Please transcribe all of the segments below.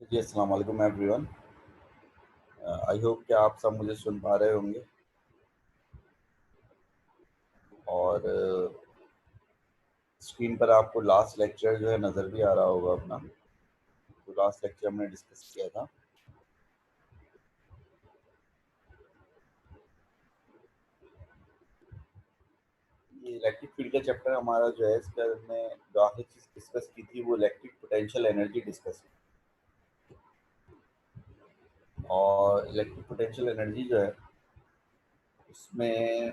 जी, अस्सलाम वालेकुम everyone. I hope कि आप सब मुझे सुन पा रहे होंगे और स्क्रीन पर आपको लास्ट लेक्चर जो है नज़र भी आ रहा होगा अपना। तो लास्ट लेक्चर हमने डिस्कस किया था। ये इलेक्ट्रिक फील्ड का चैप्टर हमारा जो है इसका हमने जो आखिरी चीज़ डिस्कस की थी वो इलेक्ट्रिक पोटेंशियल एनर्जी डिस्कस की। और इलेक्ट्रिक पोटेंशियल एनर्जी जो है उसमें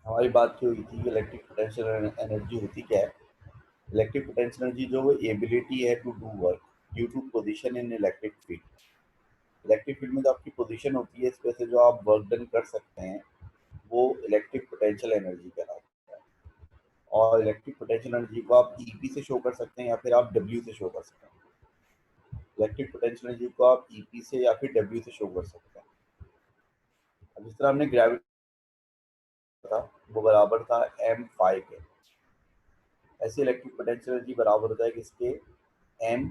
हमारी बात की हुई थी कि इलेक्ट्रिक पोटेंशियल एनर्जी होती क्या है। इलेक्ट्रिक पोटेंशियल एनर्जी जो वो एबिलिटी है to do work due to position in electric field. Electric field में जो आपकी पोजीशन होती है इस वजह से जो आप वर्क डन कर सकते हैं वो इलेक्ट्रिक पोटेंशियल एनर्जी कहलाता है। और इलेक्ट्रिक पोटेंशियल एनर्जी को आप ईपी से शो कर सकते हैं या फिर आप डब्ल्यू से शो कर सकते हैं। इलेक्ट्रिक पोटेंशियल एनर्जी को आप ईपी से या फिर डब्ल्यू से शो कर सकते हैं। अब जिस तरह हमने ग्रेविटी था वो बराबर था एम फाइव के, ऐसे इलेक्ट्रिक पोटेंशियल एनर्जी बराबर होता है किसके, एम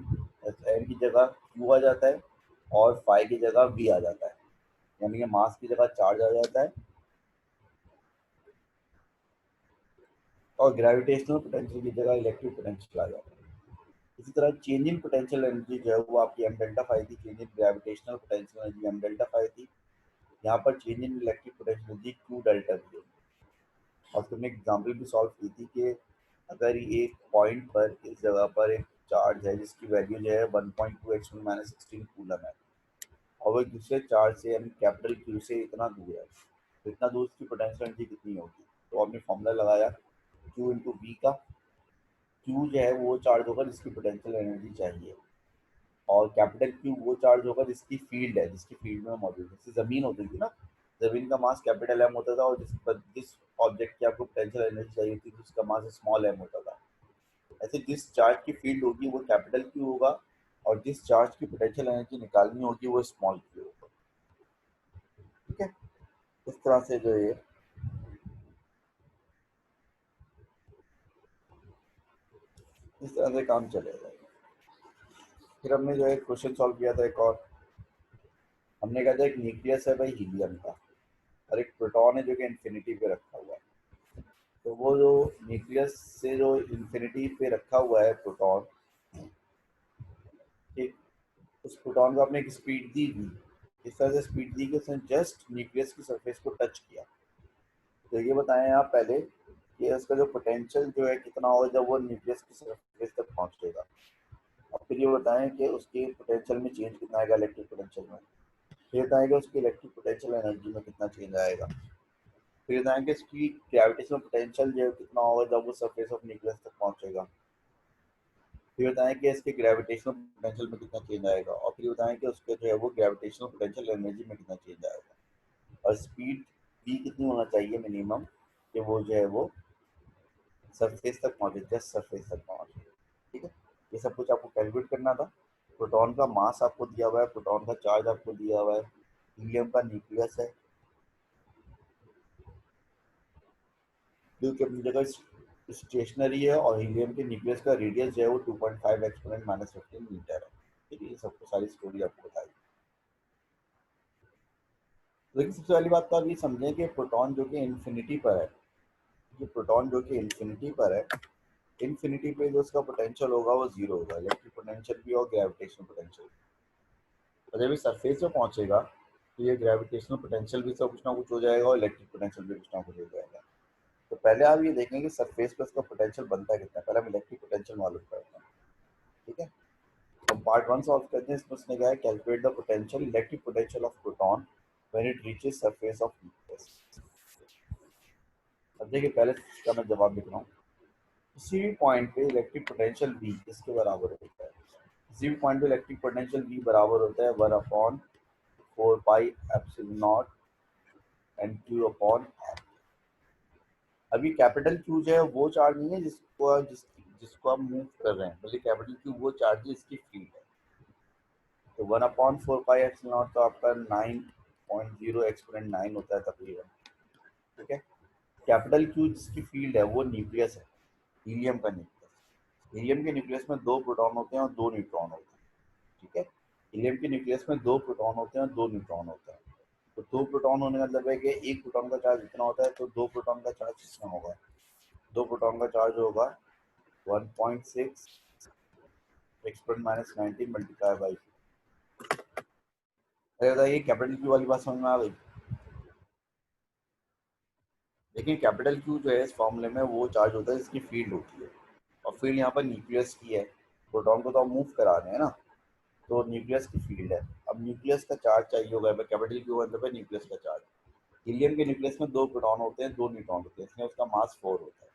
एम की जगह क्यू आ जाता है और फाइव की जगह वी आ जाता है, यानी कि मास की जगह चार्ज आ जाता है और ग्रेविटेशनल पोटेंशियल की जगह इलेक्ट्रिक पोटेंशियल आ जाता है। इसी तरह चेंज इन पोटेंशियल एनर्जी जो है वो आपकी एम डेल्टा फाइव थी, change in gravitational potential energy M delta five थी। यहाँ पर change in electric potential energy Q delta भी है। और फिर हमने एग्जाम्पल भी सॉल्व की थी कि अगर एक पॉइंट पर इस जगह पर एक चार्ज है जिसकी वैल्यू जो है 1.2 × 10⁻16 कूलम है और वो एक दूसरे चार्ज से यानी कैपिटल क्यू से इतना दूर है, तो इतना दूर उसकी पोटेंशियल एनर्जी कितनी होगी। तो हमने फॉर्मूला लगाया क्यू इंटू वी का। क्यू जो है वो चार्ज होगा जिसकी पोटेंशियल एनर्जी चाहिए और कैपिटल क्यू वो चार्ज होगा जिसकी फील्ड है, जिसकी फील्ड में मौजूद है। जैसे ज़मीन होती थी ना, ज़मीन का मास कैपिटल एम होता था और जिस ऑब्जेक्ट की आपको पोटेंशियल एनर्जी चाहिए होती थी उसका मास स्मॉल एम होता था। ऐसे जिस चार्ज की फील्ड होगी वो कैपिटल क्यू होगा और जिस चार्ज की पोटेंशियल एनर्जी निकालनी होगी वो स्मॉल क्यू होगा। ठीक है, इस तरह से जो है इस तरह से काम चलेगा। फिर हमने जो है क्वेश्चन सॉल्व किया था एक और। हमने कहा था एक न्यूक्लियस है भाई हीलियम का और एक प्रोटॉन है जो कि इन्फिनिटी पे रखा हुआ है। तो वो जो न्यूक्लियस से जो इन्फिनिटी पे रखा हुआ है प्रोटॉन, ठीक, उस प्रोटॉन को आपने एक स्पीड दी थी। इस तरह से स्पीड दी कि उसने जस्ट न्यूक्लियस की सरफेस को टच किया। तो ये बताएं आप पहले कि उसका जो पोटेंशियल जो है कितना होगा जब वो न्यूक्लियस की सरफेस तक पहुंचेगा। और फिर ये बताएं कि उसके पोटेंशियल में चेंज कितना आएगा इलेक्ट्रिक पोटेंशियल में। फिर बताएं कि उसकी इलेक्ट्रिक पोटेंशियल एनर्जी में कितना चेंज आएगा। फिर बताएं कि इसकी ग्रेविटेशनल पोटेंशियल जो है कितना होगा जब वो सरफेस ऑफ न्यूक्लियस तक पहुंचेगा। फिर बताएं कि इसके ग्रेविटेशनल पोटेंशियल में कितना चेंज आएगा और फिर बताएं कि उसके जो है वो ग्रेविटेशनल पोटेंशियल एनर्जी में कितना चेंज आएगा। और स्पीड भी कितनी होना चाहिए मिनिमम कि वो जो है वो सरफेस तक पहुंचे, जस्ट सरफेस तक पहुंचे। ठीक है, ये सब कुछ आपको कैलकुलेट करना था। प्रोटॉन का मास आपको दिया हुआ है, प्रोटॉन का चार्ज आपको दिया हुआ है, हीलियम का न्यूक्लियस है जो कि अपनी जगह स्टेशनरी है और हीलियम के न्यूक्लियस का रेडियस जो है वो 2.5 एक्सपोनेंट माइनस 15 मीटर है। ठीक है, ये सबको सारी स्टोरी आपको बताई। लेकिन सबसे पहली बात तो आप ये समझें कि प्रोटॉन जो कि इन्फिनिटी पर है, ये प्रोटॉन जो कि इन्फिनिटी पर है, इन्फिनिटी पे जो उसका पोटेंशियल होगा वो जीरो होगा, इलेक्ट्रिक पोटेंशियल भी और ग्रेविटेशनल पोटेंशियल। और जब ये सरफेस पे पहुंचेगा तो ये ग्रेविटेशनल पोटेंशियल भी सब कुछ ना कुछ हो जाएगा और इलेक्ट्रिक पोटेंशियल भी कुछ ना कुछ हो जाएगा। तो पहले आप ये देखें कि सरफेस पे उसका पोटेंशियल बनता है कितना, पहले हम इलेक्ट्रिक पोटेंशियल मालूम करते हैं। ठीक है, हम पार्ट वन सॉल्व करते हैं। इसमें उसने कहा है calculate the potential electric potential of proton when it reaches surface of nucleus. अब देखिए पहले इसका मैं जवाब लिख रहा हूँ। किसी भी पॉइंट पे इलेक्ट्रिक पोटेंशियल V इसके बराबर होता है। किसी भी पॉइंट पे इलेक्ट्रिक पोटेंशियल V बराबर होता है 1/4 pi epsilon not and Q upon R। अभी कैपिटल Q जो है वो चार्ज नहीं है जिसको आप मूव कर रहे हैं, बल्कि कैपिटल Q वो चार्ज है इसकी फील्ड है। तो 1/4 पाई एप्सिलॉन नॉट तो आपका 9.0 एक्सपोनेंट 9 होता है तकरीबन। ठीक है, कैपिटल Q जिसकी फील्ड है वो न्यूक्लियस है, हीलियम का न्यूक्लियस। हीलियम के न्यूक्लियस में दो प्रोटॉन होते हैं और दो न्यूट्रॉन होते हैं, ठीक है। हीलियम के न्यूक्लियस में दो प्रोटॉन होते हैं और दो न्यूट्रॉन होते हैं। तो दो प्रोटॉन होने का मतलब है कि एक प्रोटॉन का चार्ज इतना होता है, तो दो प्रोटॉन का चार्ज कितना होगा? दो प्रोटॉन का चार्ज होगा 1.6 एक्सपोनेंट माइनस 19 मल्टीप्लाई बाई। अरे बताइए कैपिटल क्यू वाली बात समझ में आ गई? लेकिन कैपिटल क्यू जो है इस फॉर्मूले में वो चार्ज होता है जिसकी फील्ड होती है, और फील्ड यहाँ पर न्यूक्लियस की है। प्रोटॉन को तो हम मूव करा रहे हैं ना, तो न्यूक्लियस की फील्ड है। अब न्यूक्लियस का चार्ज चाहिए होगा, कैपिटल क्यू मतलब है न्यूक्लियस का चार्ज। हीलियम के न्यूक्लियस में दो प्रोटॉन होते हैं, दो न्यूट्रॉन होते हैं, इसलिए उसका मास 4 होता है।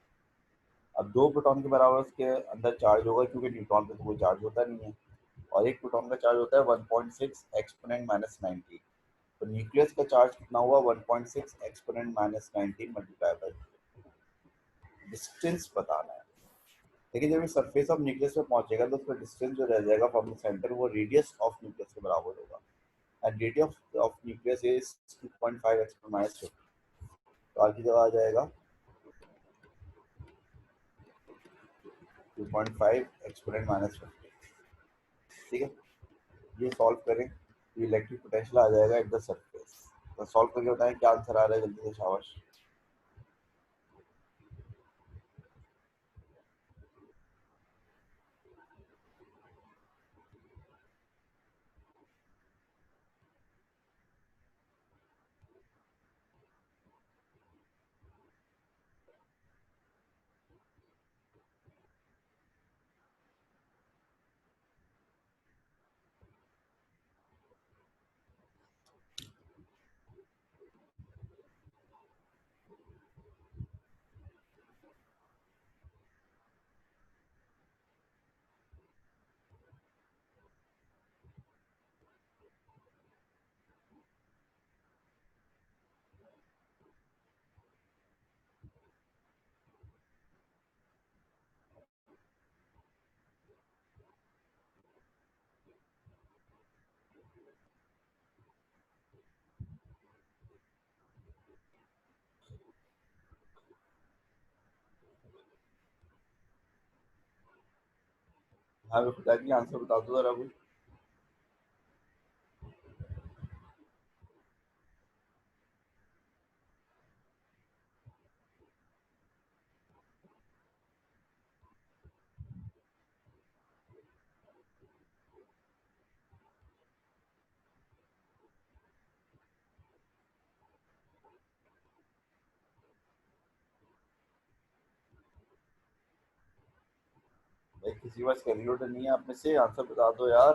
अब दो प्रोटॉन के बराबर उसके अंदर चार्ज होगा, क्योंकि न्यूट्रॉन पे तो कोई चार्ज होता नहीं है, और एक प्रोटॉन का चार्ज होता है 1.6 एक्सपोनेंट माइनस 19। तो न्यूक्लियस का चार्ज कितना हुआ? 1.6 exponent minus 19 multiply by distance बताना है। लेकिन जब ये सरफेस ऑफ न्यूक्लियस पे पहुंचेगा तो उसका डिस्टेंस जो रह जाएगा फ्रॉम द सेंटर वो रेडियस ऑफ न्यूक्लियस के बराबर होगा, and radius of nucleus is 2.5 exponent minus 50। तो आगे जगह आ जाएगा 2.5 एक्सपोनेंट माइनस 50, ठीक है। ये सॉल्व करें तो इलेक्ट्रिक पोटेंशियल आ जाएगा एट द सरफेस। तो सॉल्व करके बताएं क्या आंसर आ रहा है, जल्दी से शाबाश। हाँ मैं पिताजी आंसर बता दो जरा कोई। भाई किसी पास कैलकुलेटर नहीं है आप में से? आंसर बता दो यार।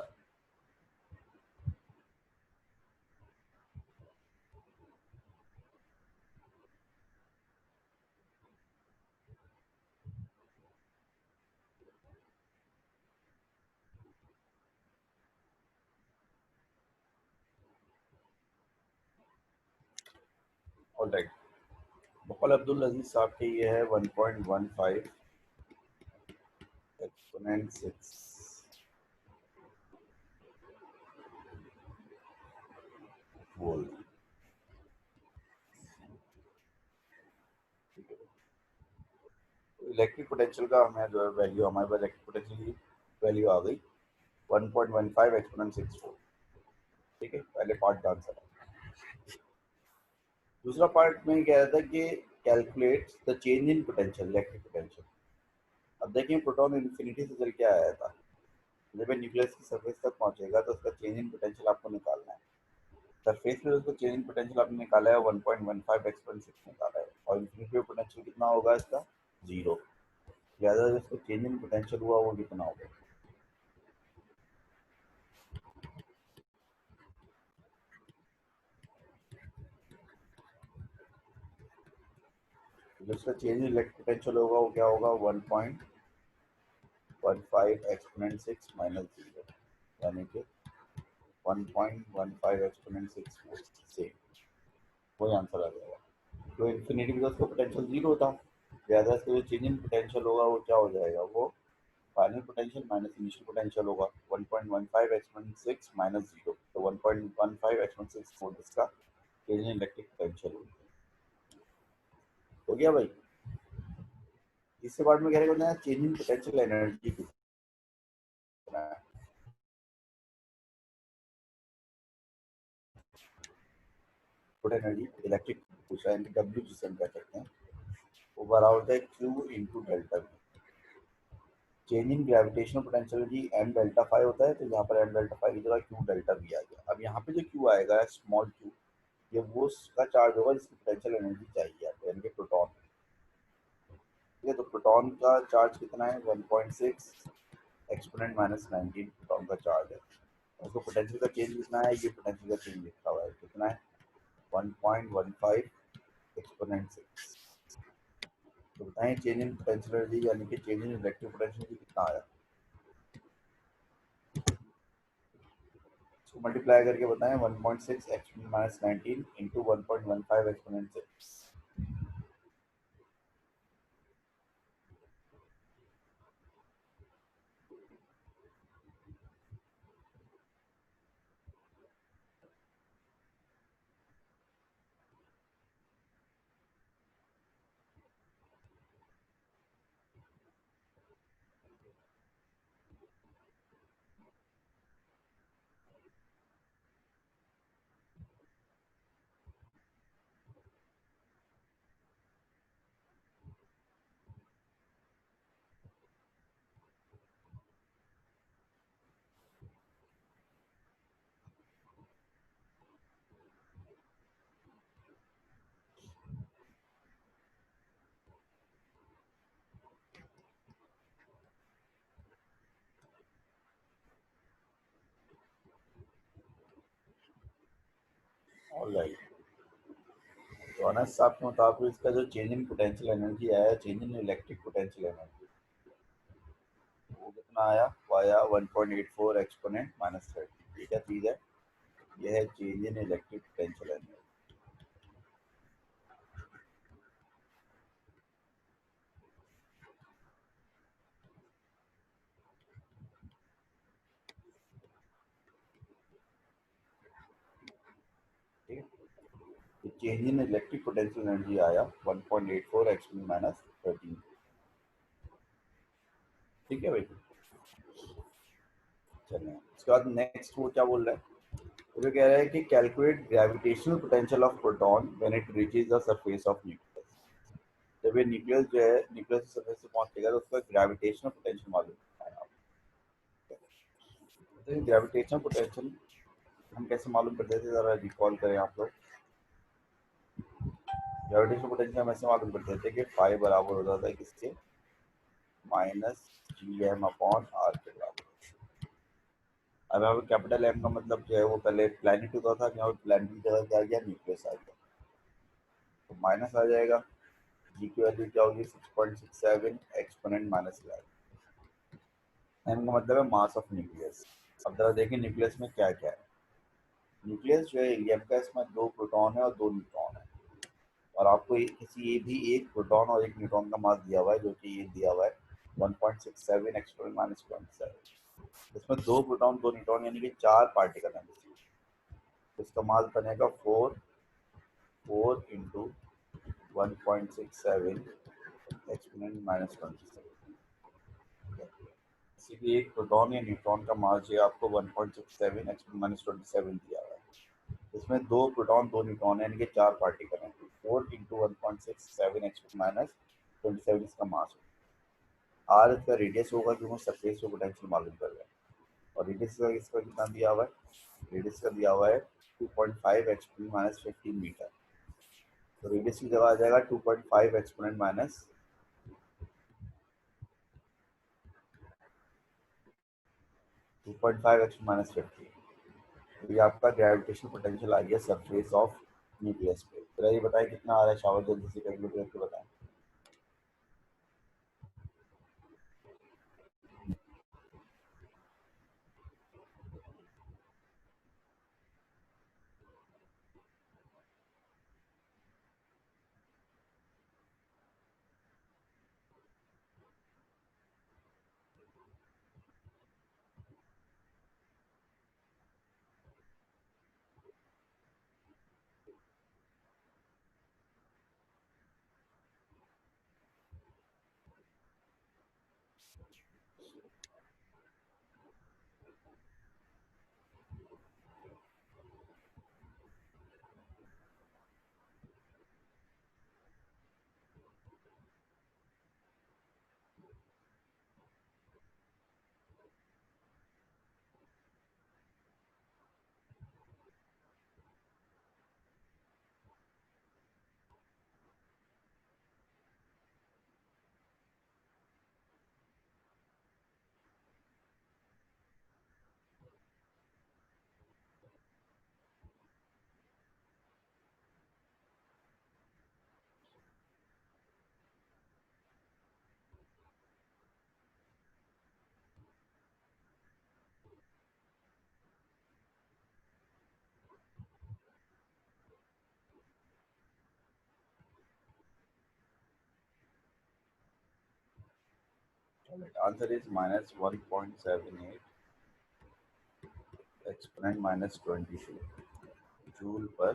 ऑलराइट, बकौल अब्दुल अजीज साहब के ये है 1.15 एक्सपोनेंट 6 वोल्ट। इलेक्ट्रिक पोटेंशियल का हमें जो है वैल्यू, हमारे पास इलेक्ट्रिक पोटेंशियल की वैल्यू आ गई 1.15 एक्सपोनेंट 6 वोल्ट, ठीक है। पहले पार्ट का आंसर है। दूसरा पार्ट में कह रहा था कि calculate the change in potential, electric potential. अब देखिए प्रोटॉन इन्फिनिटी से चल के आया था, जब ये न्यूक्लियस की सरफेस तक पहुंचेगा तो उसका चेंज इन पोटेंशियल आपको निकालना है। सरफेस में उसका चेंज इन पोटेंशियल आपने निकाला है 1.15 एक्सपोनेंट 6 निकाला है, और इन्फिनिटी पोटेंशियल कितना होगा इसका? 0। लिहाजा जो इसका चेंज इन पोटेंशियल हुआ वो कितना होगा? तो जो इसका चेंज इन इलेक्ट्रिक पोटेंशियल होगा वो क्या होगा? 1.15 एक्सपोनेंट 6 माइनस 0, यानी कि 1.15 एक्सपोनेंट 6 वोल्ट से वही आंसर आ जाएगा। तो इन्फिनिटी में तो उसका पोटेंशियल 0 था, लिहाजा इसका जो चेंज इन पोटेंशियल होगा वो क्या हो जाएगा? वो final potential minus initial potential होगा 1.15 एक्सपोनेंट 6 माइनस 0। तो 1.15 एक्सपोनेंट 6 वोल्ट इसका चेंज इन इलेक्ट्रिक पोटेंशियल हो गया भाई। इसके बाद में कह रहे हैं चेंज इन पोटेंशियल एनर्जी कितना है। एनर्जी इलेक्ट्रिक पूछा है, डब्ल्यू जिसे हम कह सकते हैं, वो बराबर होता है Q into delta V. Change in gravitational potential energy M delta five होता है, तो यहाँ पर एम डेल्टा फाइव की जगह क्यू डेल्टा वी आ गया। अब यहाँ पे जो क्यू आएगा स्मॉल क्यू, ये वो उसका चार्ज होगा जिसकी पोटेंशियल एनर्जी चाहिए आपको, यानी कि प्रोटॉन। ठीक है, तो प्रोटॉन का चार्ज कितना है 1.6 एक्सपोनेंट माइनस 19 प्रोटॉन का चार्ज है। उसको पोटेंशियल का चेंज कितना है, ये पोटेंशियल का चेंज लिखा हुआ है कितना है 1.15 एक्सपोनेंट 6। तो बताएं चेंज इन पोटेंशियल एनर्जी यानी कि change in electric potential energy कितना आया, इसको मल्टीप्लाई करके बताएं 1.6 exponent minus 19 into 1.15 exponent 6। Alright, तो अनस साहब के मुताबिक इसका जो चेंज इन पोटेंशियल एनर्जी आया, change in electric potential energy, वो कितना आया, वो आया 1.84 एक्सपोनेंट माइनस 30। ये क्या चीज़ है, ये है change in electric potential energy. ठीक है, तो change in electric potential energy आया 1.84 एक्सपोनेंट माइनस 13। ठीक है भाई, चलिए उसके बाद नेक्स्ट वो क्या बोल रहा है, वो कह रहा है कि calculate gravitational potential of proton when it reaches the surface of nucleus. जब ये न्यूक्लियस जो है न्यूक्लियस की सरफेस से पहुंचेगा तो उसका ग्रेविटेशनल पोटेंशियल मालूम करना है आपको। तो ग्रेविटेशनल पोटेंशियल हम कैसे मालूम करते थे, जरा रिकॉल करें आप लोग। ग्रेविटेशनल पोटेंशियल हम ऐसे मालूम करते थे कि फाई बराबर होता था किसके, minus G M upon R के बराबर। अब यहाँ पे कैपिटल एम का मतलब जो है वो पहले प्लैनेट होता था, यहाँ पे प्लैनेट की जगह क्या आ गया, न्यूक्लियस आ गया, तो माइनस आ जाएगा। जी की वैल्यू क्या होगी 6.67 एक्सपोनेंट माइनस 11। एम का मतलब है मास ऑफ न्यूक्लियस। अब जरा देखें न्यूक्लियस में क्या क्या है। न्यूक्लियस जो है एलियम का, इसमें 2 प्रोटॉन है और 2 न्यूट्रॉन है, और आपको किसी ये भी एक प्रोटॉन और एक न्यूट्रॉन का मास दिया हुआ है, जो कि ये दिया हुआ है 1.67 एक्सपोनेंट माइनस 27। इसमें 2 प्रोटॉन 2 न्यूट्रॉन यानी कि 4 पार्टिकल हैं, तो इसका मास बनेगा 4 इंटू 1.67 एक्सपोनेंट माइनस 27। किसी भी एक प्रोटॉन या न्यूट्रॉन का मास जो है आपको 1.67 एक्सपोनेंट माइनस 27 दिया हुआ है। इसमें 2 प्रोटॉन 2 न्यूट्रॉन यानी कि 4 पार्टिकल हैं, 4 इंटू 1.67 एक्सपोनेंट माइनस 27 इसका मास होगा। आर इसका रेडियस होगा, क्योंकि सरफेस को पोटेंशियल मालूम कर रहे हैं। और रेडियस का इसका कितना दिया हुआ है, रेडियस का दिया हुआ है 2.5 एक्सपोनेंट माइनस 15 मीटर। तो रेडियस की जगह आ जाएगा 2.5 एक्सपोनेंट माइनस 2.5 एक्सपोनेंट माइनस 15। तो ये आपका ग्रेविटेशनल पोटेंशियल आ गया सरफेस ऑफ न्यूक्लियस पे। तो ये बताएं कितना आ रहा है, शावर जल्दी से कैलकुलेट करके बताएं। आंसर इज -1.78 एक्सपोनेंट -22 जूल पर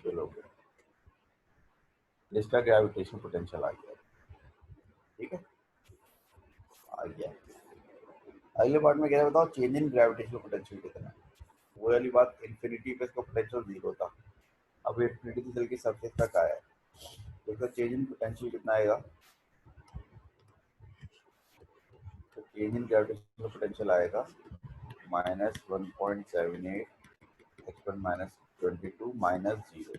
किलोग्राम। इसका ग्रेविटेशनल पोटेंशियल आ गया। ठीक है, आ गया। अगले पार्ट में क्या बताओ, चेंज इन ग्रेविटेशनल पोटेंशियल कितना है। वो वाली बात, इन्फिनिटी पे इसका पोटेंशियल 0 था, अब इन्फिनिटी से चल के सरफेस तक आया है, तो इसका चेंज इन पोटेंशियल कितना आएगा। तो चेंज इन ग्रेविटेशनल पोटेंशियल आएगा -1.78 एक्सपोनेंट -22 -0,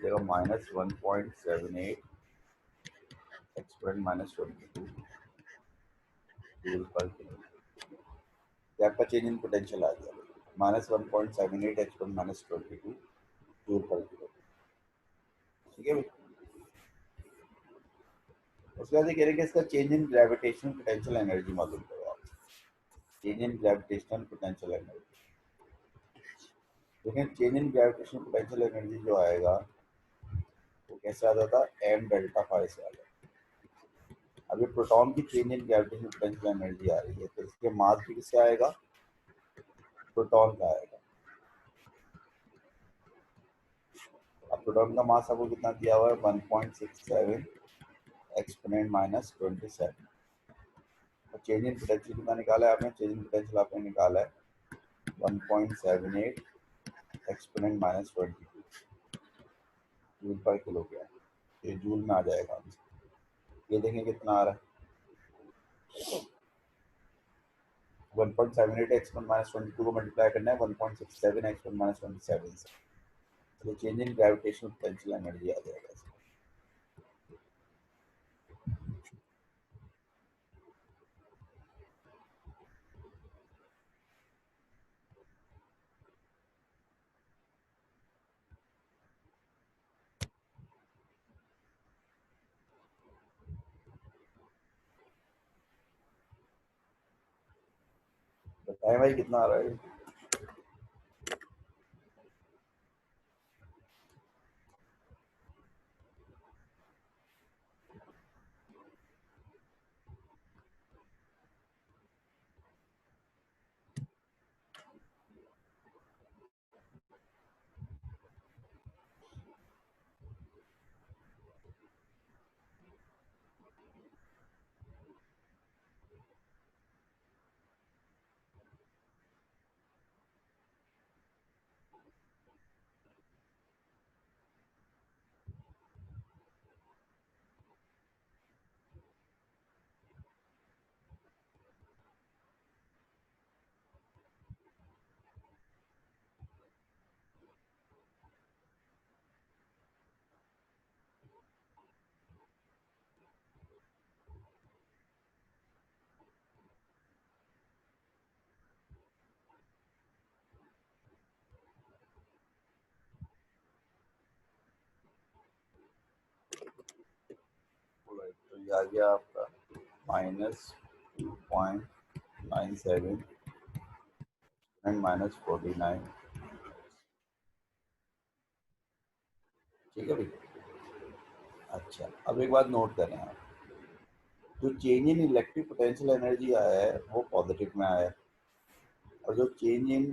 देगा -1.78 एक्सपोनेंट -22 जूल पर किलो। आपका चेंज इन पोटेंशियल आ गया, -1.78 एक्सपोनेंट -22 जूल पर किलो। ठीक है भाई। उसके बाद ये कह रहे हैं कि इसका change in gravitational potential energy मालूम करो आप। Change in gravitational potential energy, लेकिन change in gravitational potential energy जो आएगा वो कैसे आता था, एम डेल्टा फाई से आएगा। अब ये प्रोटॉन की change in gravitational potential energy आ रही है, तो इसके मास भी किससे आएगा, प्रोटॉन का आएगा। अब प्रोटॉन का मास आपको कितना दिया हुआ है, 1.67 एक्सपोनेंट -27। और चेंज इन पोटेंशियल कितना निकाला है आपने, चेंज इन पोटेंशियल आपने निकाला है 1.78 एक्सपोनेंट -22 जूल पर किलो गया। ये जूल में आ जाएगा आंसर। ये देखें कितना आ रहा है, 1.78 एक्सपोनेंट -22 को मल्टीप्लाई करना है 1.67 एक्सपोनेंट -27 से, तो change in gravitational potential energy आ जाएगा। बताएं भाई कितना आ रहा है। तो ये आ गया आपका -2.97 एंड -49। ठीक है भाई। अच्छा, अब एक बात नोट करें आप, जो change in electric potential energy आया है वो पॉजिटिव में आया है, और जो change in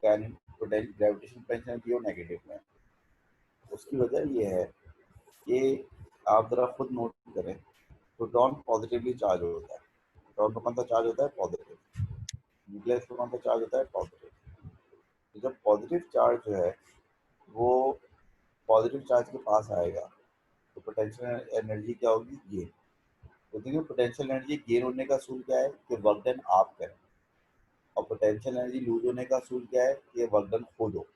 gravitation potential energy वो नेगेटिव में है। उसकी वजह ये है कि आप जरा खुद नोट करें, प्रोटॉन पॉजिटिवली चार्ज होता है, प्रोटॉन का कौन सा चार्ज होता है, पॉजिटिव। न्यूक्लियस का कौन सा चार्ज होता है, पॉजिटिव। तो जब पॉजिटिव चार्ज जो है वो पॉजिटिव चार्ज के पास आएगा तो पोटेंशियल एनर्जी क्या होगी, गेन। तो देखिए पोटेंशियल एनर्जी गेन होने का असूल क्या है कि वर्क डन आप करें, और पोटेंशियल एनर्जी लूज होने का असूल क्या है कि वर्क डन खुद हो।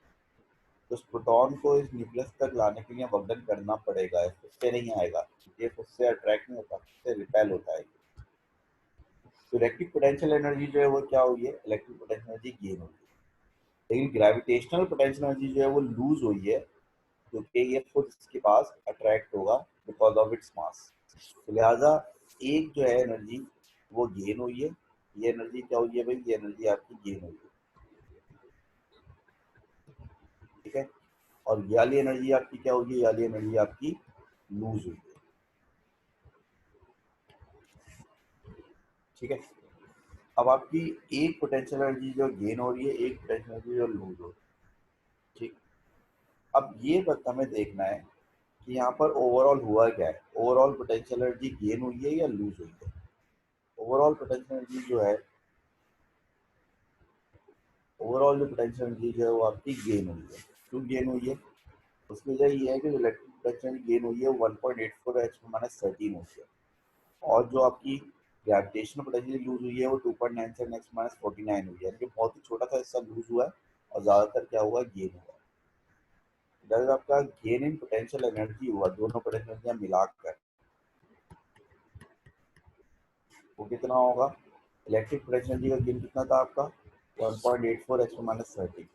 तो उस प्रोटॉन को इस न्यूक्लियस तक लाने के लिए वर्क डन करना पड़ेगा, इससे नहीं आएगा, ये उससे अट्रैक्ट नहीं होता, उससे रिपेल होता है। तो इलेक्ट्रिक पोटेंशियल एनर्जी जो है वो क्या हुई है, इलेक्ट्रिक पोटेंशियल एनर्जी गेन हुई है। लेकिन ग्रेविटेशनल पोटेंशियल एनर्जी जो है वो लूज हुई है, क्योंकि ये खुद इसके पास अट्रैक्ट होगा बिकॉज ऑफ इट्स मास। तो लिहाजा एक जो है एनर्जी वो गेन हुई है, ये एनर्जी क्या हुई है भाई, ये एनर्जी आपकी गेन हुई है। ठीक है, और ये वाली एनर्जी आपकी क्या होगी, ये वाली एनर्जी आपकी लूज हुई है। ठीक है। अब आपकी एक पोटेंशियल एनर्जी जो गेन हो रही है, एक पोटेंशियल एनर्जी जो लूज हो रही है, ठीक। अब ये बस हमें देखना है कि यहाँ पर ओवरऑल हुआ क्या है, ओवरऑल पोटेंशियल एनर्जी गेन हुई है या लूज हुई है। ओवरऑल पोटेंशियल एनर्जी जो है, ओवरऑल जो पोटेंशियल एनर्जी जो है वो आपकी गेन हुई है। क्यों गेन हुई है? उसकी वजह ये है कि जो इलेक्ट्रिक पोटेंशियल गेन हुई है वो 1.84 x-13 हुई है, और जो आपकी ग्रेविटेशनल पोटेंशियल लूज हुई है वो 2.97 x-49 हुई है, यानी कि बहुत ही छोटा सा हिस्सा लूज हुआ है और ज़्यादातर क्या हुआ, गेन हुआ। दैट आपका गेन इन पोटेंशियल एनर्जी हुआ, दोनों पोटेंशियल एनर्जियाँ मिलाकर वो कितना होगा। इलेक्ट्रिक पोटेंशियल एनर्जी का गेन कितना था आपका, 1.84 x-13।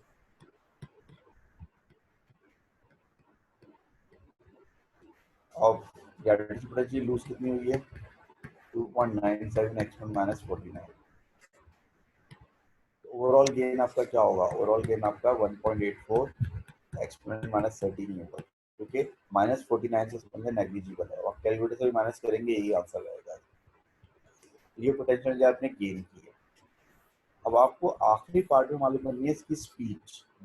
और ग्रेविटेशनल पोटेंशियल लूज कितनी हुई है, 2.97 x-49। ओवरऑल गेन आपका क्या होगा, ओवरऑल गेन आपका 1.84 एक्सपोनेंट -13 ही होगा, क्योंकि -49 से समझे नेग्लिजिबल है, और कैलकुलेटर से भी माइनस करेंगे यही आंसर रहेगा। ये पोटेंशियल जो आपने गेन की है। अब आपको आखिरी पार्ट में मालूम करनी है इसकी स्पीड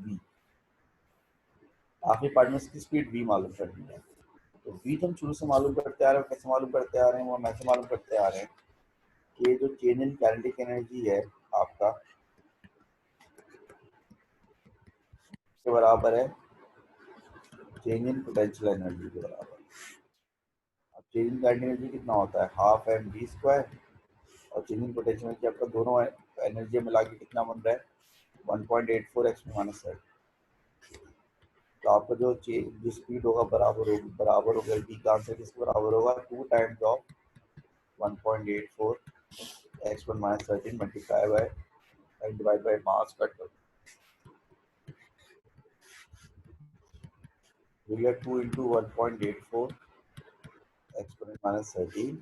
v। आखिरी पार्ट में इसकी स्पीड v मालूम करनी है। तो v तो हम शुरू से मालूम करते आ रहे हैं, कैसे मालूम करते आ रहे हैं, वो हम ऐसे मालूम करते आ रहे हैं कि जो चेंज इन काइनेटिक एनर्जी है आपका, के बराबर है चेंज इन पोटेंशियल एनर्जी के बराबर। अब चेंज इन काइनेटिक एनर्जी कितना होता है, हाफ एम वी स्क्वायर, और चेंज इन पोटेंशियल एनर्जी आपका दोनों एनर्जी मिला के कितना बन रहा है, 1.84 x-7। तो आपका जो स्पीड होगा बराबर होगा डी का आंसर किसके बराबर होगा, 2 times of 1.84 x-13 multiply by and divide by mass factor. we get 2 into 1.84 x-13।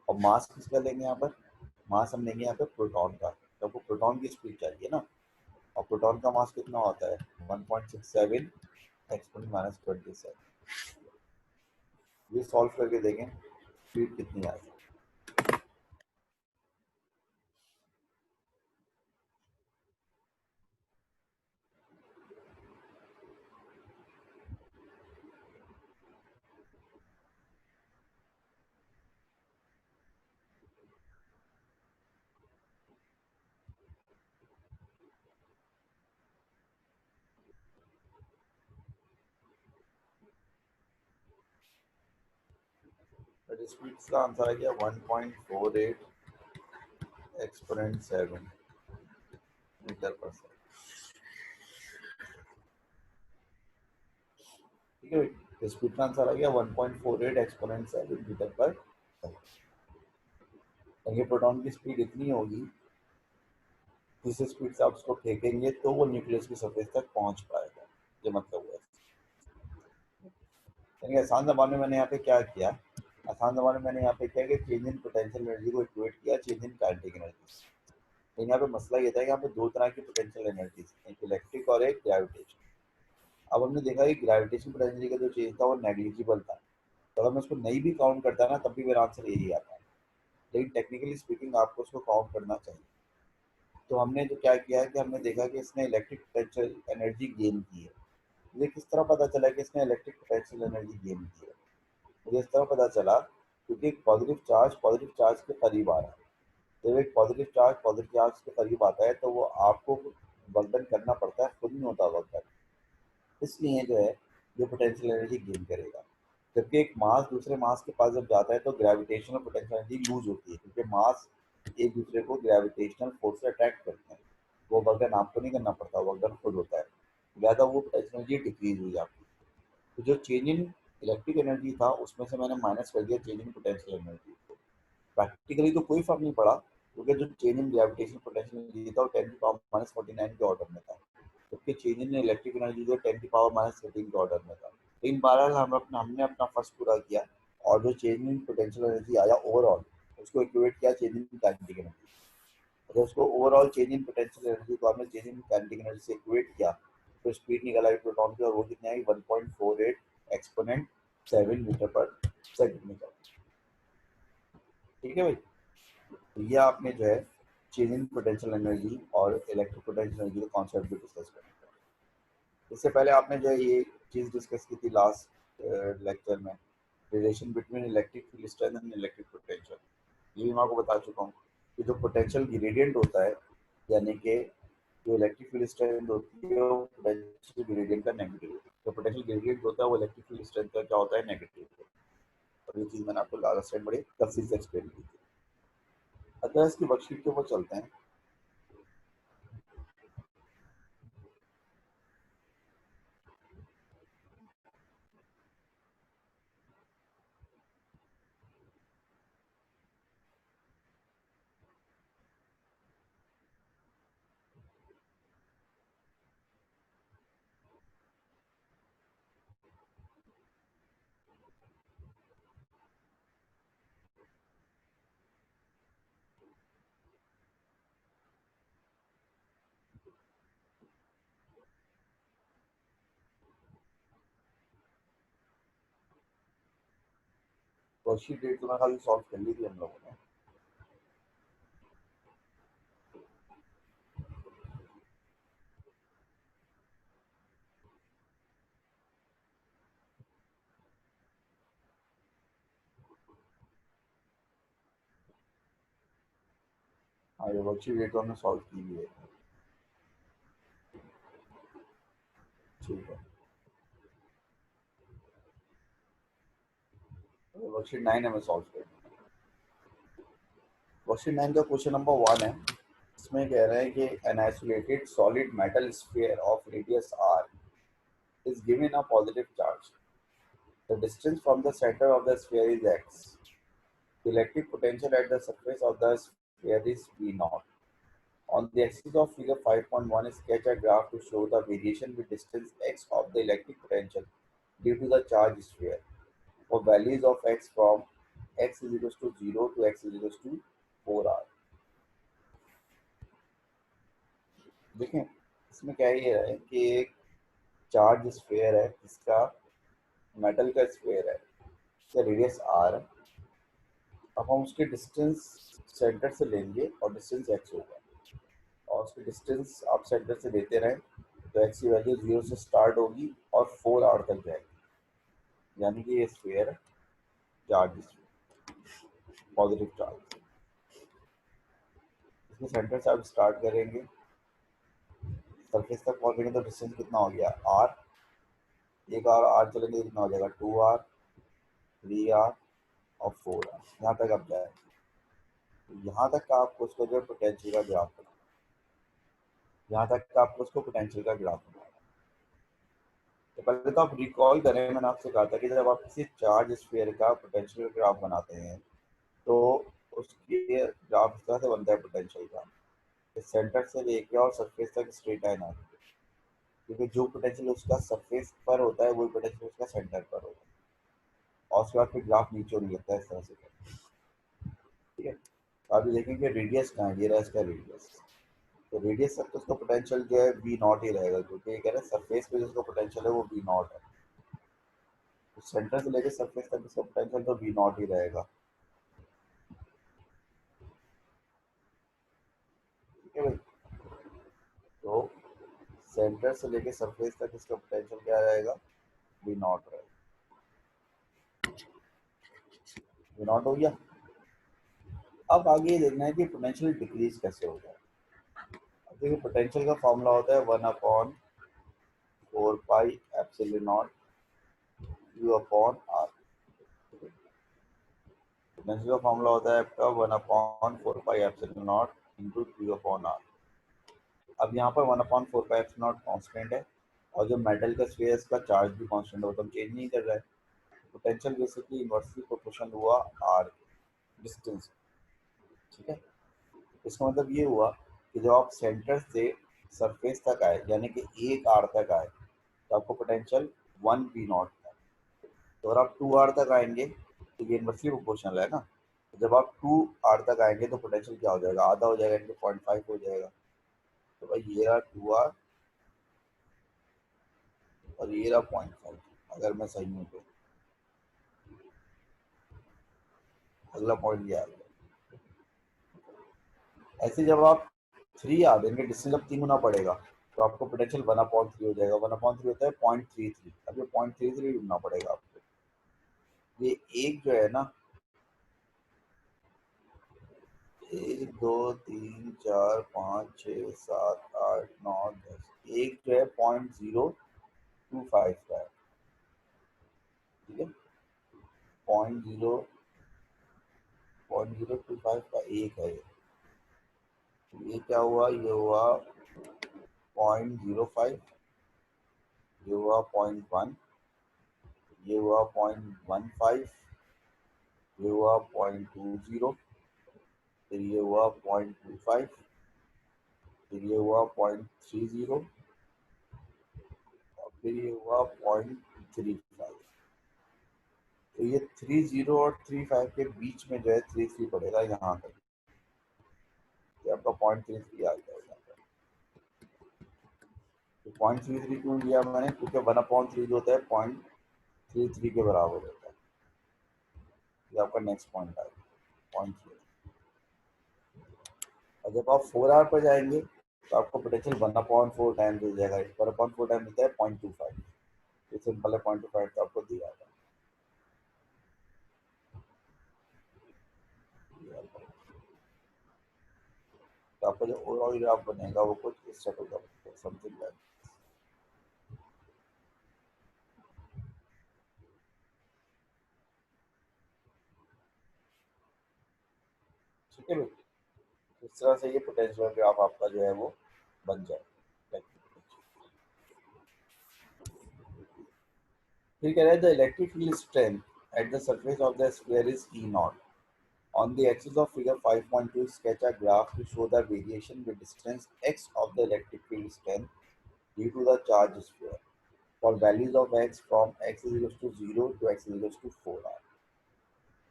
और मास किसका लेंगे यहाँ पर, मास हम लेंगे यहाँ पे प्रोटॉन का, तो आपको प्रोटॉन की स्पीड चाहिए ना, और प्रोटॉन का मास कितना होता है 1.67 x-27। ये सॉल्व करके देखें स्पीड कितनी आएगी। तो स्पीड का आंसर आ गया 1.48 एक्सपोनेंट 7 मीटर पर सेकंड। ठीक है भाई, स्पीड का आंसर आ गया 1.48 एक्सपोनेंट 7 मीटर पर सेकंड। ये प्रोटॉन की स्पीड इतनी होगी, जिस स्पीड से आप उसको फेंकेंगे तो वो न्यूक्लियस की सरफेस तक पहुंच पाएगा। ये मतलब हुआ। यानी आसान जबान में मैंने यहाँ पे क्या किया, आसान जबान में मैंने यहाँ पे क्या कि चेंज इन पोटेंशियल एनर्जी को इक्वेट किया चेंज इन काइनेटिक एनर्जी। तो यहाँ पे मसला ये था कि यहाँ पे दो तरह की पोटेंशियल एनर्जी, एक इलेक्ट्रिक और एक ग्रेविटेशन। अब हमने देखा कि ग्रेविटेशन पोटेंशियल का जो चेंज था वो नेग्लिजिबल था, तो अगर मैं उसको नहीं भी काउंट करता ना तब भी मेरा आंसर यही आता है, लेकिन टेक्निकली स्पीकिंग आपको उसको काउंट करना चाहिए। तो हमने जो क्या किया है कि हमने देखा कि इसने इलेक्ट्रिक पोटेंशियल एनर्जी गेन की है। मुझे किस तरह पता चला कि इसने इलेक्ट्रिक पोटेंशियल एनर्जी गेन की है, मुझे इस तरह पता चला क्योंकि एक पॉजिटिव चार्ज के करीब आ रहा है। जब एक पॉजिटिव चार्ज के करीब आता है तो वो आपको वर्क करना पड़ता है, खुद नहीं होता वर्क, इसलिए जो है ये पोटेंशियल एनर्जी गेन करेगा। जबकि एक मास दूसरे मास के पास जब जाता है तो ग्रेविटेशनल पोटेंशियल एनर्जी लूज होती है, क्योंकि मास एक दूसरे को ग्रेविटेशनल फोर्स से अट्रैक्ट करते हैं। वो वर्क आपको नहीं करना पड़ता, वर्क खुद होता है, लिहाजा वो पोटेंशियल एनर्जी डिक्रीज हुई आपकी। तो जो चेंज इन इलेक्ट्रिक एनर्जी था उसमें से मैंने माइनस कर दिया change in potential energy. Practically तो कोई फर्क नहीं पड़ा, क्योंकि जो change in gravitational potential energy था वो 10⁻⁻⁴ के ऑर्डर में था, जबकि चेंज इन इलेक्ट्रिक एनर्जी जो 10⁻⁻13 के ऑर्डर में था। लेकिन बहरहाल हमने अपना फर्स्ट पूरा किया, और जो चेंज इन पोटेंशियल एनर्जी आया ओवरऑल उसको इक्वेट किया चेंज इन काइनेटिक एनर्जी। जब उसको overall change in potential energy को हमने चेंज इन काइनेटिक एनर्जी से इक्वेट किया तो स्पीड निकल आई प्रोटॉन की, और वो कितनी आई 1.48 एक्सपोनेंट 7 मीटर पर सेकंड निकल। ठीक है भाई। तो ये आपने जो है चेंज इन पोटेंशियल एनर्जी और इलेक्ट्रिक पोटेंशियल एनर्जी का कॉन्सेप्ट भी डिस्कस कर। इससे पहले आपने जो है ये चीज़ डिस्कस की थी लास्ट लेक्चर में, relation between electric field strength and electric potential. ये भी मैं आपको बता चुका हूँ कि जो पोटेंशियल ग्रेडियंट होता है, यानी कि जो इलेक्ट्रिक फील्ड स्ट्रेंथ होती है वो पोटेंशियल ग्रेडियंट का नेगेटिव होता है। जो पोटेंशियल ग्रेडियंट होता है वो इलेक्ट्रिक फील्ड स्ट्रेंथ का क्या होता है, नेगेटिव। और ये चीज़ मैंने आपको लास्ट टाइम बड़ी तफसील से एक्सप्लेन की थी। अतः इसकी वर्कशीट के ऊपर चलते हैं। वर्कशीट डेट तो मैं खाली सॉल्व कर ली थी हम लोगों ने। हाँ, ये वर्कशीट डेट तो हमने सॉल्व की हुई है। ठीक है, वर्कशीट 9 हमें सॉल्व करनी है। वर्कशीट 9 का क्वेश्चन नंबर 1 है। इसमें कह रहे हैं कि an isolated solid metal sphere of radius r is given a positive charge. The distance from the center of the sphere is x. The electric potential at the surface of the sphere is V naught. On the axis of figure 5.1, sketch a graph to show the variation with distance x of the electric potential due to the charge sphere for values of x from x is equals to 0 to x is equals to 4r. देखें, इसमें क्या ये है कि एक charge sphere है जिसका metal का स्फेयर है, इसका रेडियस आर है। अब हम उसके डिस्टेंस सेंटर से लेंगे और डिस्टेंस एक्स होगा, और उसकी डिस्टेंस आप सेंटर से लेते रहें तो एक्स की वैल्यू 0 से स्टार्ट होगी और 4r तक जाएगी, यानी कि ये स्फेयर चार्ज पॉजिटिव चार्ज। इसमें सेंटर से आप स्टार्ट करेंगे, सरफेस तक पहुंचेंगे तो डिस्टेंस कितना हो गया आर। एक आर चलेंगे कितना हो जाएगा 2r, 3r और 4r। यहाँ तक आप जाए, यहाँ तक का आपको उसको जो पोटेंशियल का ग्राफ बनाना, यहाँ तक का आपको उसको पोटेंशियल का ग्राफ बनाना। तो पहले तो आप रिकॉल करें, मैंने आपसे कहा था कि जब आप किसी चार्ज स्फीयर का पोटेंशियल ग्राफ बनाते हैं तो उसके ग्राफ इस तरह से बनता है पोटेंशियल का, सेंटर से लेके और सरफेस तक स्ट्रेट लाइन आती है, क्योंकि जो पोटेंशियल उसका सरफेस पर होता है वही पोटेंशियल उसका सेंटर पर होता है, और उसके बाद फिर ग्राफ नीचे नहीं लगता है इस तरह से। ठीक है, तो आप ये देखेंगे रेडियस कहाँ है, ये रहा इसका रेडियस। तो रेडियस तक तो उसका पोटेंशियल जो है वी नॉट ही रहेगा, क्योंकि ये कह रहे हैं सरफेस पे जिसका पोटेंशियल है वो वी नॉट है। तो सेंटर से लेकर सरफेस तक इसका पोटेंशियल तो वी नॉट ही रहेगा। ठीक है भाई, तो सेंटर से लेकर सरफेस तक इसका पोटेंशियल क्या रहेगा, वी नॉट रहेगा। वी नॉट हो गया। अब आगे ये देखना है कि पोटेंशियल डिक्रीज कैसे होगा। अब देखिए, पोटेंशियल का फॉर्मूला होता है 1/4 pi epsilon naught U upon R. Potential का फॉर्मूला होता है आपका 1/4 pi epsilon naught into U upon R. अब यहाँ पर 1/4 पाई एप्सिलॉन नॉट कॉन्स्टेंट है, और जो मेटल का स्फीयर है इसका चार्ज भी कॉन्स्टेंट है, तो हम चेंज नहीं कर रहा है। पोटेंशियल बेसिकली इनवर्सली प्रोपोर्शनल हुआ आर डिस्टेंस। ठीक है, इसका मतलब ये हुआ कि जब आप सेंटर से सरफेस तक आए, यानी कि 1r तक आए, तो आपको पोटेंशियल 1v0 था। तो अगर आप 2r तक आएंगे तो ये इनवर्सली प्रोपोर्शनल है ना, तो जब आप 2r तक आएंगे तो पोटेंशियल क्या हो जाएगा, आधा हो जाएगा, इनके 0.5 हो जाएगा। तो भाई ये रहा 2r और ये रहा 0.5, अगर मैं सही हूँ तो। अगला पॉइंट ये आ गया, ऐसे जब आप 3 आ देंगे, डिस्टेंस जब 3 गुना पड़ेगा तो आपको पोटेंशियल 1/3 हो जाएगा। 1/3 होता है 0.33। अब ये 0.33 ढूंढना पड़ेगा आपको। ये एक जो है ना, 1 2 3 4 5 6 7 8 9 10, एक जो है 0.025 का है। ठीक है, 0.025 का एक है ये। तो ये क्या हुआ, ये हुआ 0.05, ये हुआ 0.1, ये हुआ 0.15, ये हुआ 0.20, फिर ये हुआ 0.25, फिर ये हुआ 0.30, और फिर ये हुआ 0.35। तो ये 30 और 35 के बीच में जो है 33 पड़ेगा यहाँ तक। तो आपका 0.33 आ जाएगा। तो 0.33 क्यों लिया मैंने, क्योंकि 1/3 जो होता है 0.33 के बराबर होता है। ये आपका नेक्स्ट पॉइंट आएगा 0.3। और जब आप 4 आवर पर जाएंगे तो आपको पोटेंशियल 1/4 टाइम मिल जाएगा। 1/4 टाइम मिलता है 0.25। ये सिंपल है, 0.25 तो आपको दिया था। तो आपका जो ओवरऑल ग्राफ बनेगा वो कुछ इस तरह का समथिंग लाइक। ठीक है भाई, इस तरह से ये पोटेंशियल ग्राफ आपका जो है वो बन जाए। फिर कह रहे हैं the electric field strength at the surface of the sphere is E not. On the axis of figure 5.2, sketch a graph to show the variation with distance x of the electric field strength due to the charge sphere for values of x from x is equals to 0 to x is equals to 4r।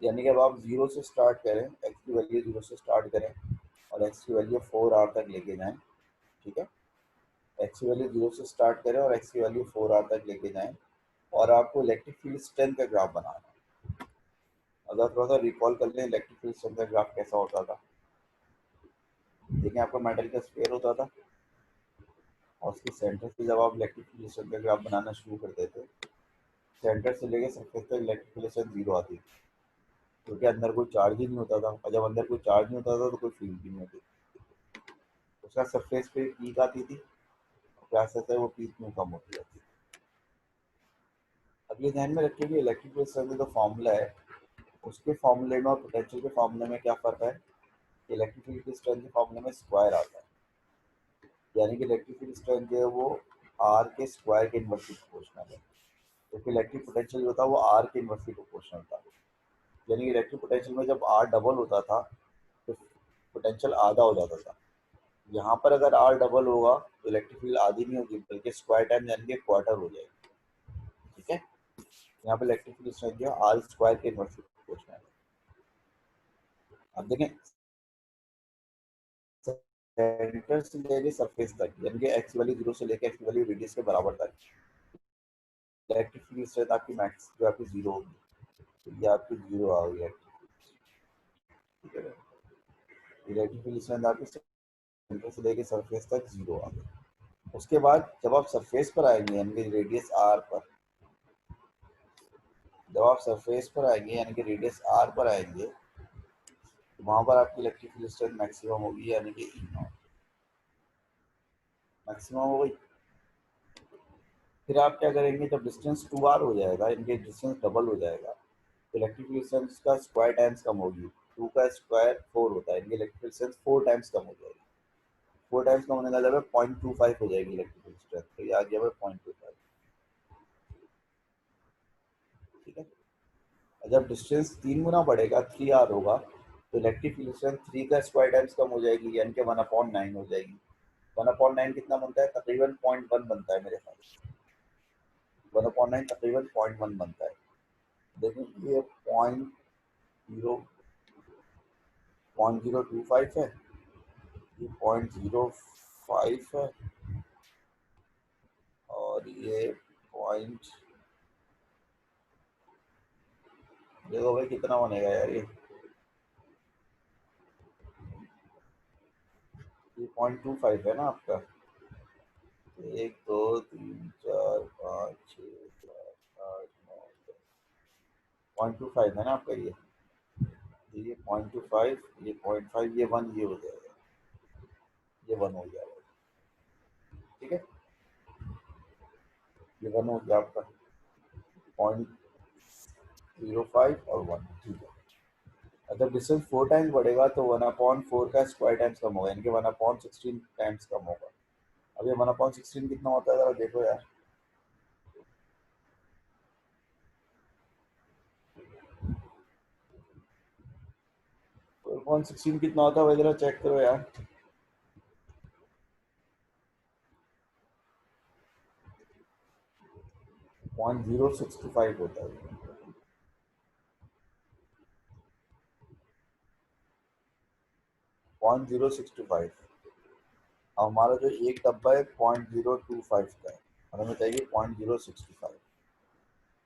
यानी कि अब आप 0 से start करें, x की value 0 से start करें और x की वैल्यू 4r तक लेके जाएं। ठीक है, x की वैल्यू 0 से स्टार्ट करें और x की वैल्यू 4r तक लेके जाएं, और आपको इलेक्ट्रिक फील्ड स्ट्रेंथ का ग्राफ बनाना है। अगर थोड़ा सा रिकॉल कर लें इलेक्ट्रिक फील्ड स्ट्रेंथ का ग्राफ कैसा होता था। देखें, आपका मेटल का स्फीयर होता था और उसके सेंटर से जब आप इलेक्ट्रिक फील्ड स्ट्रेंथ का ग्राफ बनाना शुरू करते थे, सेंटर से लेकर सरफेस तक इलेक्ट्रिक फील्ड स्ट्रेंथ 0 आती थी, क्योंकि अंदर कोई चार्ज ही नहीं होता था। और जब अंदर कोई चार्ज नहीं होता था तो कोई फील्ड भी नहीं होती। उसका सरफेस पे पीक आती थी, क्या कहते हैं वो पीक में कम होती जाती थी। अब ये ध्यान में रखिए कि इलेक्ट्रिक फील्ड स्ट्रेंथ का जो फॉर्मूला है, उसके फॉर्मूले में और पोटेंशियल के फॉर्मूले में क्या फ़र्क है। इलेक्ट्रिक फील्ड स्ट्रेंथ के फॉर्मूले में स्क्वायर आता है, यानी कि इलेक्ट्रिक फील्ड स्ट्रेंथ जो है वो आर के स्क्वायर के इनवर्सली प्रोपोर्शनल है। तो फिर इलेक्ट्रिक पोटेंशियल जो था वो आर के इनवर्सली प्रोपोर्शनल था। यानी कि इलेक्ट्रिक पोटेंशियल में जब आर डबल होता था तो पोटेंशियल आधा हो जाता था। यहाँ पर अगर आर डबल होगा तो इलेक्ट्रिक फील्ड आधी नहीं होगी, बल्कि स्क्वायर टाइम यानी कि क्वार्टर हो जाएगी। ठीक है, यहाँ पे इलेक्ट्रिक फील्ड स्ट्रेंथ जो है आर स्क्वायर के इनवर्सली प्रोपोर्शनल है। अब देखें, सेंटर से लेके सरफेस तक, यानी कि एक्स वैल्यू 0 से लेकर एक्स वैल्यू रेडियस के बराबर तक इलेक्ट्रिक फील्ड स्ट्रेंथ आपकी मैक्स जो आपकी 0 होगी। तो ये आपकी 0 आ गई है। ठीक है, इलेक्ट्रिक फील्ड स्ट्रेंथ आपकी सेंटर से लेके सरफेस तक 0 आ गई। उसके बाद जब आप सरफेस पर आएंगे यानी कि रेडियस आर पर, जब आप सरफेस पर आएंगे यानी कि रेडियस आर पर आएंगे तो वहां पर आपकी इलेक्ट्रिक फील्ड स्ट्रेंथ मैक्सिमम होगी, यानी कि ई नॉट मैक्सिमम हो गई। फिर आप क्या करेंगे, जब डिस्टेंस 2r हो जाएगा यानी कि डिस्टेंस डबल हो जाएगा तो इलेक्ट्रिक फील्ड स्ट्रेंथ का स्क्वायर टाइम्स कम होगी। 2 का स्क्वायर 4 होता है, यानी कि इलेक्ट्रिक फील्ड स्ट्रेंथ 4 टाइम्स कम हो जाएगी। 4 टाइम्स कम होने का जब 0.25 हो जाएगी इलेक्ट्रिक फील्ड स्ट्रेंथ, तो ये आ गया 0.25। ठीक है, जब डिस्टेंस 3 गुना बढ़ेगा, 3r होगा, तो इलेक्ट्रिक फील्ड स्ट्रेंथ 3 का स्क्वायर टाइम्स कम हो जाएगी, यानी कि 1/9 हो जाएगी। 1/9 कितना बनता है, तकरीबन 0.1 बनता है मेरे ख्याल। 1/9 तकरीबन 0.1 बनता है। देखिए ये 0.025 है, ये 0.05 है, और ये पॉइंट, देखो भाई कितना बनेगा यार ये। ये 0.25 है ना आपका। 1 2 3 4 5 6 7 8 9 10। 0.25 है ना आपका ये 0.25, ये 0.5, ये 1, ये हो जाएगा, ये 1 हो जाएगा। ठीक है, ये 1 हो गया आपका। 0.05 और 1, ठीक है। अगर डिस्टेंस 4 टाइम्स बढ़ेगा तो 1/4 का स्क्वायर टाइम्स कम होगा, यानी कि 1/16 टाइम्स कम होगा। अब ये 1/16 कितना होता है, जरा देखो यार। 4/16 कितना होता है, जरा चेक करो यार। 0.0625 होता है। 0.0625। हमारा जो एक डब्बा है 0.025 का है, और हमें चाहिए 0.0625।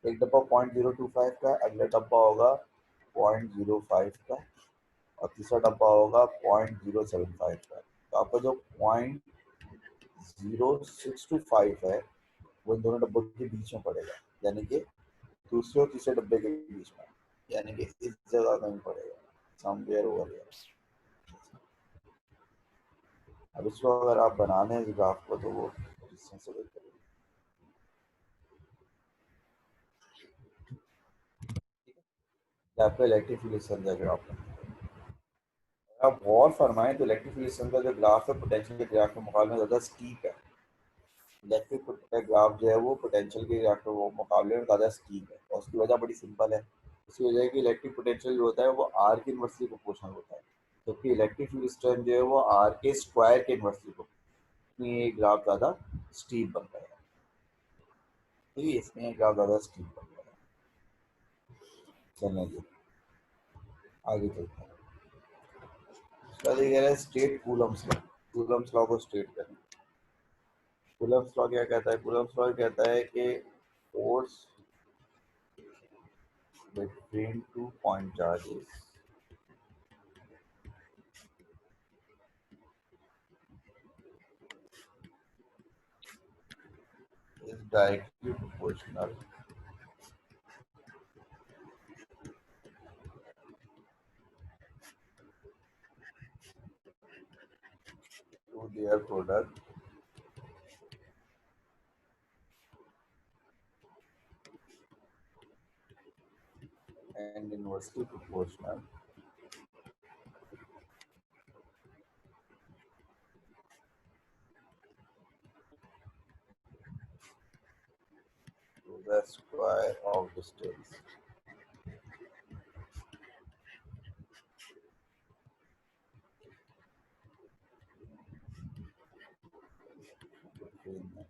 एक डब्बा 0.025 का है, अगला डब्बा होगा 0.05 का, और तीसरा डब्बा होगा 0.075 का। तो आपका जो 0.0625 है वो इन दोनों डब्बों के बीच में पड़ेगा, यानी कि दूसरे और तीसरे डब्बे के बीच में, यानी कि इस जगह नहीं पड़ेगा, समवेयर ओवर हियर। अब इसको अगर आप बनाने हैं ग्राफ को, तो वो डिस्टेंस से करेंगे। आपका इलेक्ट्रिक फील्ड समझा ग्राफ में। आप गौर फरमाएं तो इलेक्ट्रिक फील्ड का जो ग्राफ है पोटेंशियल के ग्राफ के मुकाबले में ज़्यादा स्टीप है। इलेक्ट्रिक का ग्राफ जो है वो पोटेंशियल के ग्राफ के मुकाबले में ज़्यादा स्टीप है, और उसकी वजह बड़ी सिंपल है। उसकी वजह है कि इलेक्ट्रिक पोटेंशियल जो होता है वो आर के इनवर्सली प्रोपोर्शनल होता है, जबकि इलेक्ट्रिक फील्ड स्ट्रेंथ जो है वो आर के स्क्वायर के इनवर्सली प्रोपोर्शनल। इसमें ये ग्राफ ज़्यादा स्टीप बनता है, ठीक है, इसमें ये ग्राफ ज़्यादा स्टीप बनता है। चलने जी, आगे चलते हैं। उसका ये कह रहा है state Coulomb's law. Coulomb's law को स्टेट करें। कूलम्स लॉ क्या कहता है? कूलम्स लॉ कहता है कि force between 2 point charges is directly proportional to their product and inversely proportional to the square of distance between them.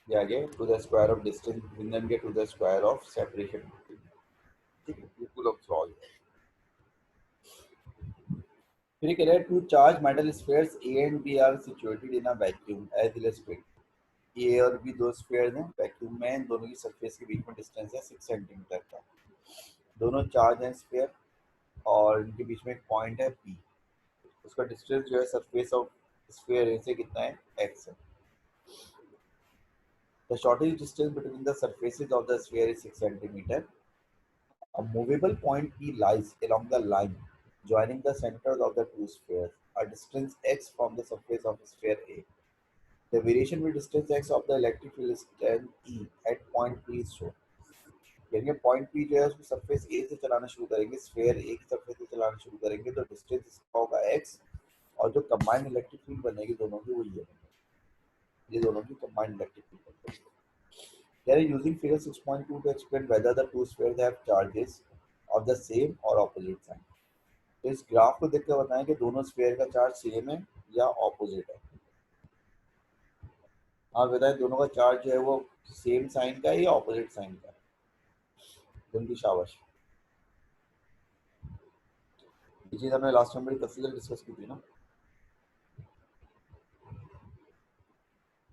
ये आगे to the square of distance between them के to the square of separation between them. ठीक है, ये Coulomb's law है। फिर कह रहा है two charge metal spheres A and B are situated in a vacuum as illustrated. A और बी दो स्फीयर्स हैं वैक्यूम में, इन दोनों की सरफेस के बीच में डिस्टेंस है 6 सेंटीमीटर का। दोनों चार्ज हैं स्फीयर, और इनके बीच में एक पॉइंट है पी। उसका डिस्टेंस जो है सरफेस ऑफ स्फीयर ए से कितना है, एक्स है। The shortage distance between the surfaces of the sphere is 6 centimeter. A movable point P lies along the line joining the centers of the two spheres, a distance x from the surface of sphere A. The variation with distance x of the electric field strength E at point P is shown. यानी point P जो है उसको surface A से चलाना शुरू करेंगे, sphere ए की surface से चलाना शुरू करेंगे, तो डिस्टेंस इसका होगा एक्स, और जो कंबाइंड इलेक्ट्रिक फील्ड बनेगी दोनों की वो ये दोनों की कंबाइंड इलेक्ट्रिक फील्ड बनेगी। They are using figure 6.2 to explain whether the two spheres have charges of the same or opposite sign. तो इस ग्राफ को देखकर बताएं कि दोनों स्फीयर का चार्ज सेम है या ऑपोजिट है। आप बताएं दोनों का चार्ज जो है वो सेम साइन का है या ऑपोजिट साइन का है। जल्दी शाबाश। ये चीज हमने लास्ट टाइम बड़ी तफसील से डिस्कस की थी ना।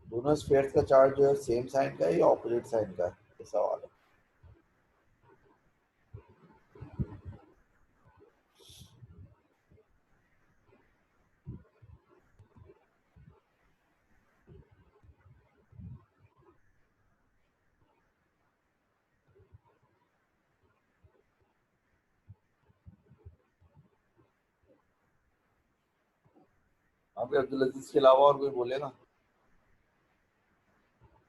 दोनों स्फीयर्स का चार्ज जो है सेम साइन का है या ऑपोजिट साइन का है, ये सवाल है। अभी अब्दुल अजीज के अलावा और कोई बोलेगा?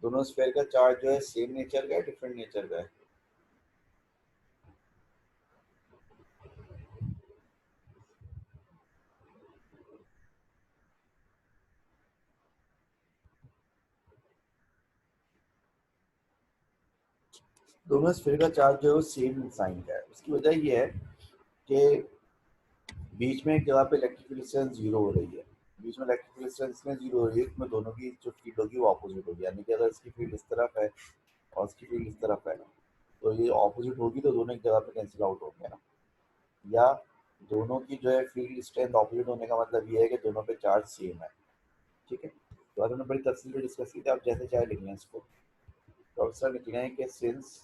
दोनों स्फीयर का चार्ज जो है सेम नेचर का है, डिफरेंट नेचर का है? दोनों स्फीयर का चार्ज जो है वो सेम साइन का है। उसकी वजह ये है कि बीच में एक जगह पे इलेक्ट्रिकल डिस्टेंस जीरो हो रही है। बीच में इलेक्ट्रिकल डिस्टेंस में जीरो हो रही है, इसमें दोनों की जो फील्ड होगी वो ऑपोजिट होगी। यानी कि अगर इसकी फील्ड इस तरफ है और इसकी फील्ड इस तरफ है तो ये ऑपोजिट होगी, तो दोनों एक जगह पे कैंसिल आउट होंगे ना। या दोनों की जो है फील्ड स्ट्रेंथ ऑपोजिट होने का मतलब ये है कि दोनों पे चार्ज सेम है। ठीक है, तो आज हमने बड़ी तफसील से डिस्कस की थी, आप जैसे चाहे लिख लें इसको। तो अक्सर लिख रहे हैं कि since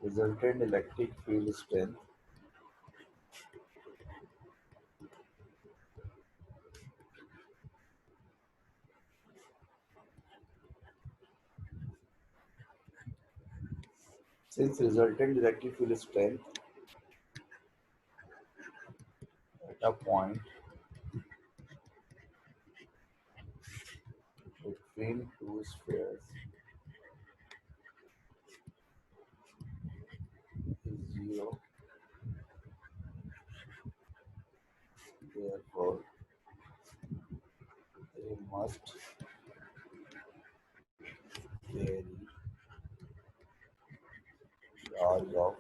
resultant electric field strength since resultant electric field strength at a point between two spheres is zero, therefore they must carry charge of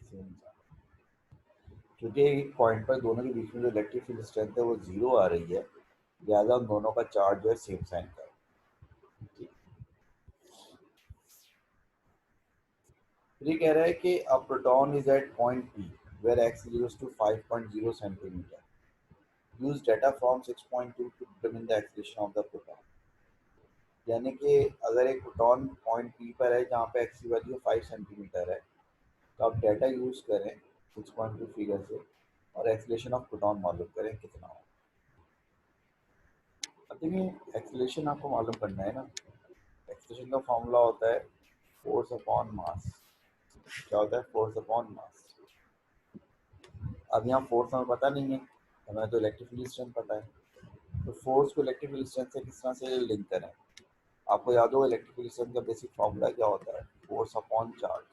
same charge। क्योंकि एक पॉइंट पर दोनों के बीच में जो इलेक्ट्रिक फील्ड स्ट्रेंथ है वो जीरो आ रही है, लिहाजा उन दोनों का चार्ज जो है सेम साइन का है। फिर ये कह रहा है कि a proton is at point P where x is equals to 5.0 centimetre. Use data from 6.2 to determine the acceleration of the proton. यानी कि अगर एक प्रोटॉन पॉइंट पी पर है जहाँ पे एक्स की वैल्यू 5 सेंटीमीटर है, तो आप डाटा यूज करें 6.2 फिगर से और एक्सेलरेशन ऑफ प्रोटॉन मालूम करें कितना हो। अब देखिए, एक्सेलरेशन आपको मालूम करना है ना। एक्सेलरेशन का फॉर्मूला होता है फोर्स अपॉन मास। क्या होता है? Force upon mass. अब यहाँ फोर्स हमें पता नहीं है, हमें तो इलेक्ट्रिक फील्ड स्ट्रेंथ पता है। तो फोर्स को इलेक्ट्रिक फील्ड स्ट्रेंथ से किस तरह से लिंक करें? आपको याद हो इलेक्ट्रिक फील्ड स्ट्रेंथ का बेसिक फॉर्मूला क्या होता है? Force upon charge.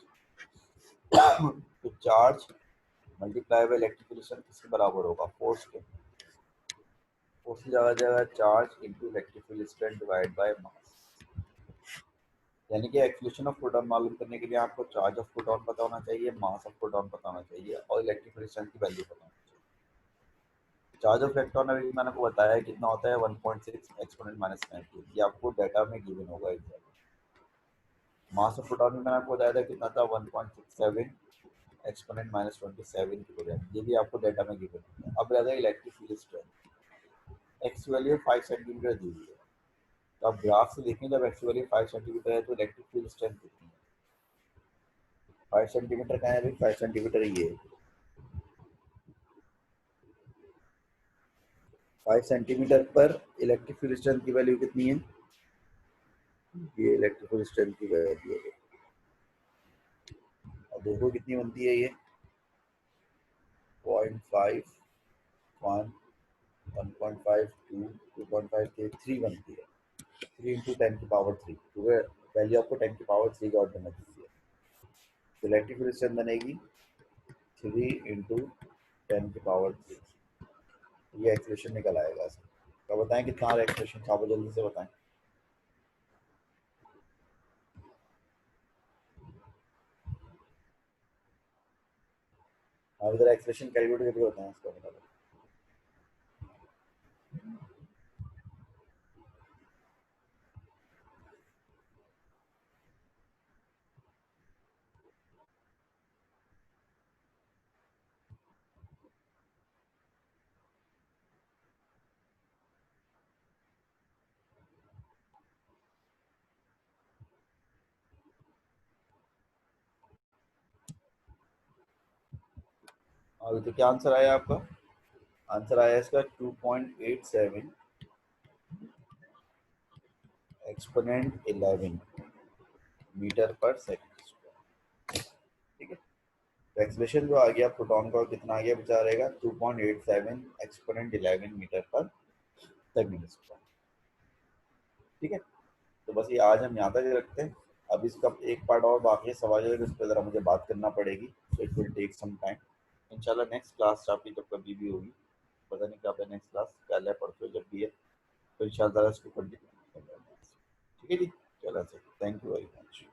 तो charge multiply by electric field strength किसके बराबर होगा? फोर्स के। फोर्स की जगह जगह charge into electric field strength divide by mass. यानी कि एक्सेलरेशन ऑफ प्रोटॉन मालूम करने के लिए आपको चार्ज ऑफ प्रोटॉन पता होना चाहिए, मास ऑफ प्रोटॉन पता होना चाहिए और इलेक्ट्रिक फील्ड स्ट्रेंथ की वैल्यू पता होनी चाहिए। चार्ज ऑफ इलेक्ट्रॉन अभी मैंने आपको बताया कितना होता है, 1.6 एक्सपोनेंट माइनस 19। ये आपको डाटा में गिवन होगा एग्जाम। मास ऑफ प्रोटॉन में मैंने आपको बताया था कितना था, 1.67 एक्सपोनेंट माइनस 27 किलोग्राम। ये भी आपको डाटा में गिवन होगा। अब रहता है electric field strength. X value 5 centimetre दी हुई है, तो आप ग्राफ से देखें जब एक्स वैल्यू 5 सेंटीमीटर है तो इलेक्ट्रिक फील्ड स्ट्रेंथ कितनी है? 5 सेंटीमीटर का है भाई, 5 सेंटीमीटर ये है। 5 सेंटीमीटर पर इलेक्ट्रिक फील्ड स्ट्रेंथ की वैल्यू कितनी है? ये इलेक्ट्रिक फील्ड स्ट्रेंथ की वैल्यू है। अब देखो कितनी बनती है ये, 0.5 1 1.5 2 2.5 के 3 बनती है। 3 इंटू 10 की पावर 3, क्योंकि वैल्यू आपको 10 की पावर 3 का ऑर्डर में दी है। तो इलेक्ट्रिक फील्ड स्ट्रेंथ बनेगी 3 इंटू 10 की पावर 3। ये एक्सप्रेशन निकल आएगा। तो बताएं कितना आ रहा है एक्सप्रेशन, आप जल्दी से बताएं। आप इधर एक्सप्रेशन कैलकुलेट करके बताएं इसका मतलब। अभी तो क्या आंसर आया आपका? आंसर आया इसका 2.87 एक्सपोनेंट 11 मीटर पर सेकंड। ठीक है, एक्सलेशन जो आ गया प्रोटॉन का कितना आ गया बेचारेगा 2.87 एक्सपोनेंट 11 मीटर पर सेकंड स्क्वायर। ठीक है, तो बस ये आज हम यहाँ तक रखते हैं। अब इसका एक पार्ट और बाकी है सवाल है, उस पर ज़रा मुझे बात करना पड़ेगी, so it will take some time. इंशाल्लाह नेक्स्ट क्लास आपकी जब कभी भी होगी, पता नहीं कब है नेक्स्ट क्लास, कल है परसों जब भी है, तो इंशाल्लाह इसको कंटिन्यू करेंगे। ठीक है जी, चलो sir, thank you very much.